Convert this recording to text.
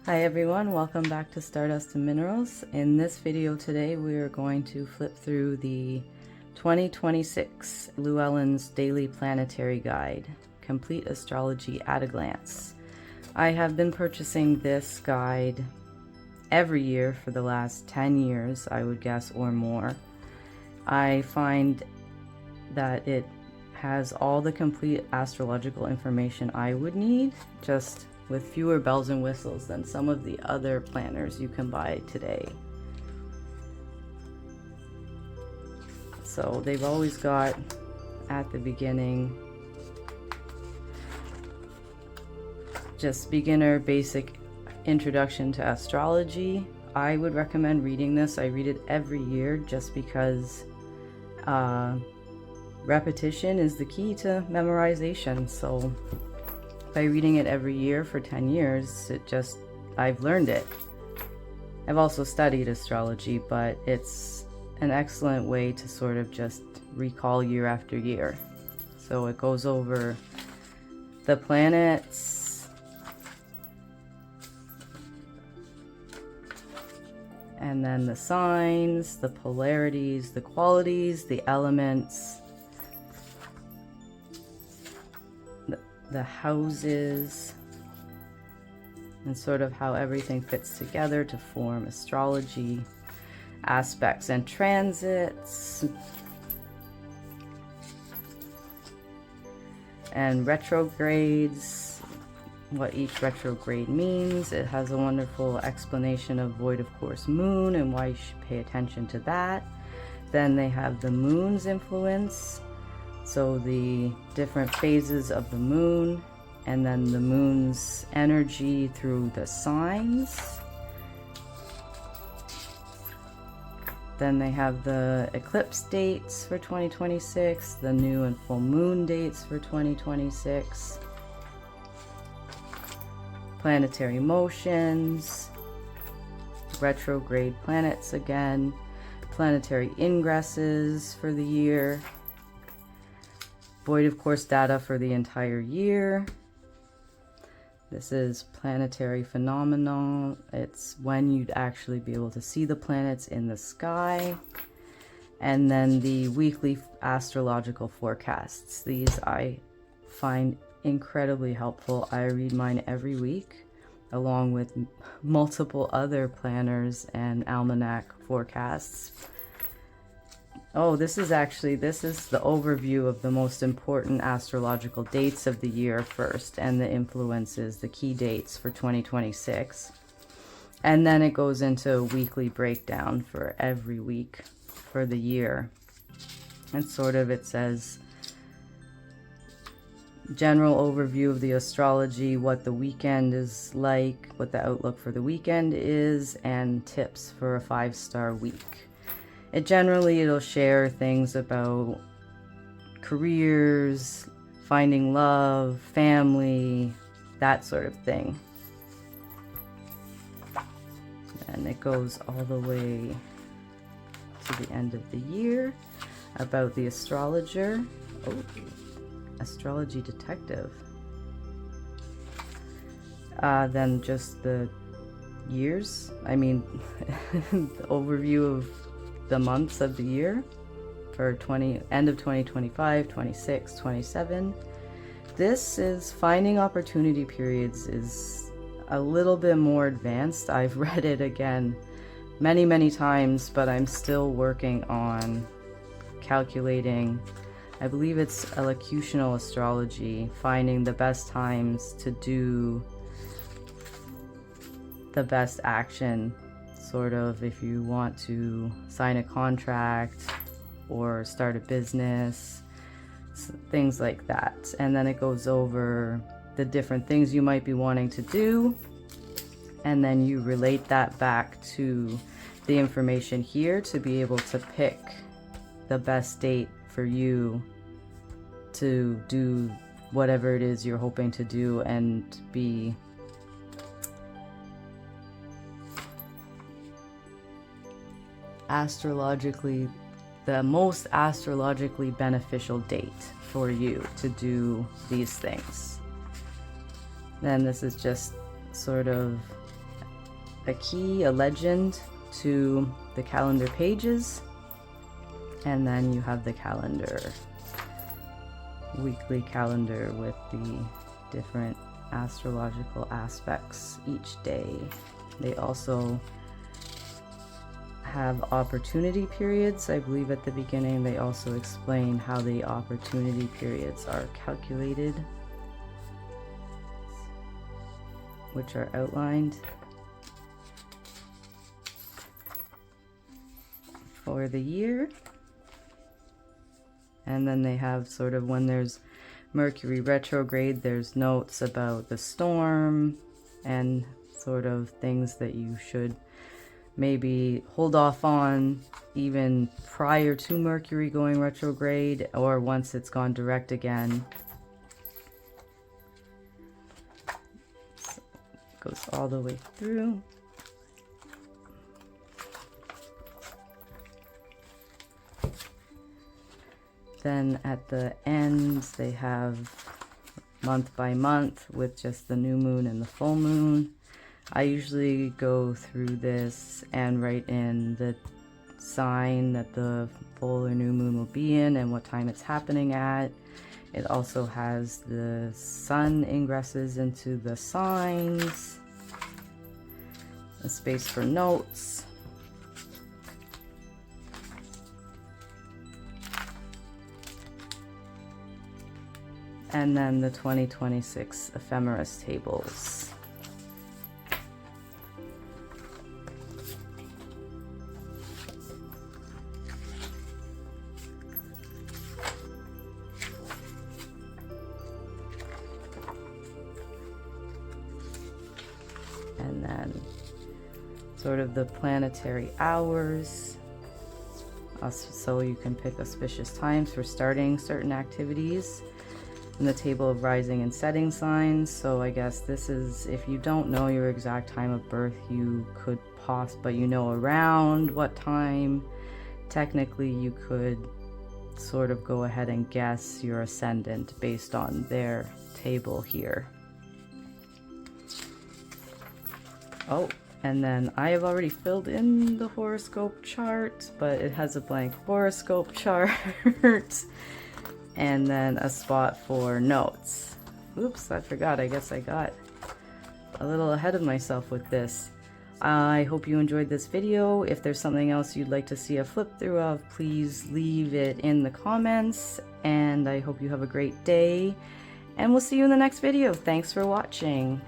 Hi everyone, welcome back to Stardust and Minerals. In this video today we are going to flip through the 2026 Llewellyn's Daily Planetary Guide, Complete Astrology at a Glance. I have been purchasing this guide every year for the last 10 years, I would guess, or more. I find that it has all the complete astrological information I would need, just with fewer bells and whistles than some of the other planners you can buy today. So they've always got at the beginning just beginner basic introduction to astrology. I would recommend reading this. I read it every year just because repetition is the key to memorization. So by reading it every year for 10 years, I've learned it. I've also studied astrology, but it's an excellent way to sort of just recall year after year. So it goes over the planets, and then the signs, the polarities, the qualities, the elements, the houses, and sort of how everything fits together to form astrology, aspects and transits, and retrogrades, what each retrograde means. It has a wonderful explanation of void of course moon and why you should pay attention to that. Then they have the moon's influence, so the different phases of the moon, and then the moon's energy through the signs. Then they have the eclipse dates for 2026, the new and full moon dates for 2026, planetary motions, retrograde planets again, planetary ingresses for the year, void of course data for the entire year. This is planetary phenomenon. It's when you'd actually be able to see the planets in the sky. And then the weekly astrological forecasts. These I find incredibly helpful. I read mine every week, along with multiple other planners and almanac forecasts. Oh, this is the overview of the most important astrological dates of the year first, and the influences, the key dates for 2026. And then it goes into a weekly breakdown for every week for the year. And sort of it says general overview of the astrology, what the weekend is like, what the outlook for the weekend is, and tips for a 5-star week. It'll share things about careers, finding love, family, that sort of thing. And it goes all the way to the end of the year about the astrologer. Oh, astrology detective. Then just the years. The overview of the months of the year for end of 2025, 26, 27. This is finding opportunity periods is a little bit more advanced. I've read it again many times, but I'm still working on calculating. I believe it's elocutional astrology, finding the best times to do the best action. Sort of if you want to sign a contract or start a business, things like that. And then it goes over the different things you might be wanting to do, and then you relate that back to the information here to be able to pick the best date for you to do whatever it is you're hoping to do and be the most astrologically beneficial date for you to do these things. Then this is just sort of a key, a legend to the calendar pages, and then you have the calendar, weekly calendar with the different astrological aspects each day. They also have opportunity periods. I believe at the beginning they also explain how the opportunity periods are calculated, which are outlined for the year. And then they have sort of when there's Mercury retrograde, there's notes about the storm and sort of things that you should maybe hold off on even prior to Mercury going retrograde or once it's gone direct again. So it goes all the way through. Then at the end they have month by month with just the new moon and the full moon. I usually go through this and write in the sign that the full or new moon will be in and what time it's happening at. It also has the sun ingresses into the signs, a space for notes, and then the 2026 ephemeris tables. And then sort of the planetary hours, so you can pick auspicious times for starting certain activities. And the table of rising and setting signs. So I guess this is, if you don't know your exact time of birth, you could but you know around what time, technically you could sort of go ahead and guess your ascendant based on their table here. Oh, and then I have already filled in the horoscope chart, but it has a blank horoscope chart. And then a spot for notes. Oops, I forgot. I guess I got a little ahead of myself with this. I hope you enjoyed this video. If there's something else you'd like to see a flip through of, please leave it in the comments. And I hope you have a great day. And we'll see you in the next video. Thanks for watching.